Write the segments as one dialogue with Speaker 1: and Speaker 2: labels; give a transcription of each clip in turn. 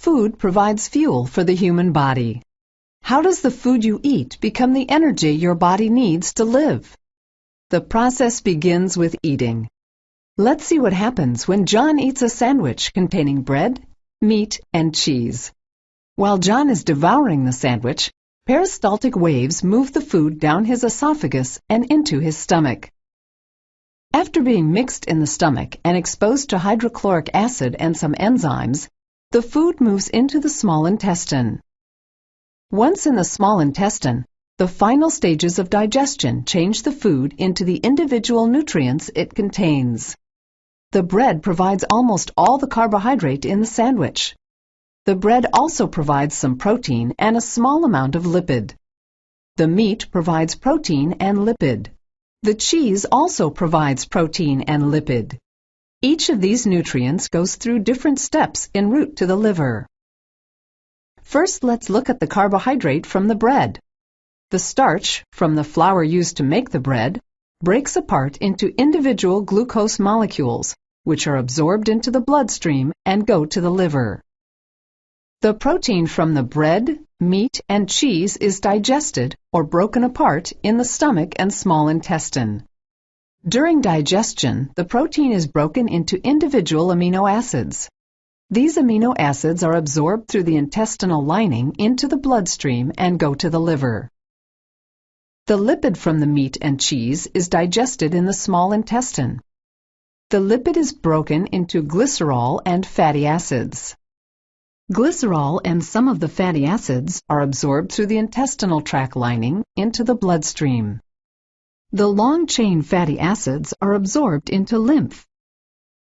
Speaker 1: food provides fuel for the human body. How does the food you eat become the energy your body needs to live? The process begins with eating. Let's see what happens when John eats a sandwich containing bread, meat, and cheese. While John is devouring the sandwich, peristaltic waves move the food down his esophagus and into his stomach. After being mixed in the stomach and exposed to hydrochloric acid and some enzymes, the food moves into the small intestine. Once in the small intestine, the final stages of digestion change the food into the individual nutrients it contains. The bread provides almost all the carbohydrate in the sandwich. The bread also provides some protein and a small amount of lipid. The meat provides protein and lipid. The cheese also provides protein and lipid. Each of these nutrients goes through different steps en route to the liver. First, let's look at the carbohydrate from the bread. The starch from the flour used to make the bread breaks apart into individual glucose molecules, which are absorbed into the bloodstream and go to the liver. The protein from the bread, meat, and cheese is digested or broken apart in the stomach and small intestine. During digestion, the protein is broken into individual amino acids. These amino acids are absorbed through the intestinal lining into the bloodstream and go to the liver. The lipid from the meat and cheese is digested in the small intestine. The lipid is broken into glycerol and fatty acids. Glycerol and some of the fatty acids are absorbed through the intestinal tract lining into the bloodstream. The long-chain fatty acids are absorbed into lymph.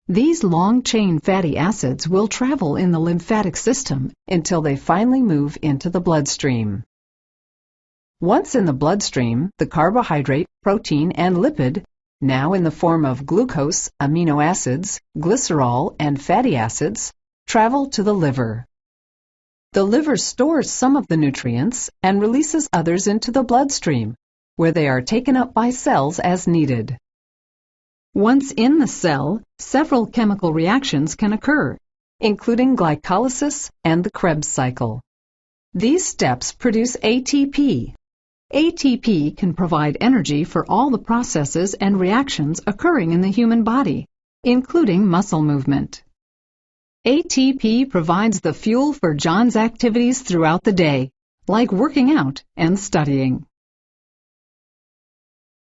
Speaker 1: These long-chain fatty acids will travel in the lymphatic system until they finally move into the bloodstream. Once in the bloodstream, the carbohydrate, protein, and lipid, now in the form of glucose, amino acids, glycerol, and fatty acids, travel to the liver. The liver stores some of the nutrients and releases others into the bloodstream, where they are taken up by cells as needed. Once in the cell, several chemical reactions can occur, including glycolysis and the Krebs cycle. These steps produce ATP. ATP can provide energy for all the processes and reactions occurring in the human body, including muscle movement. ATP provides the fuel for John's activities throughout the day, like working out and studying.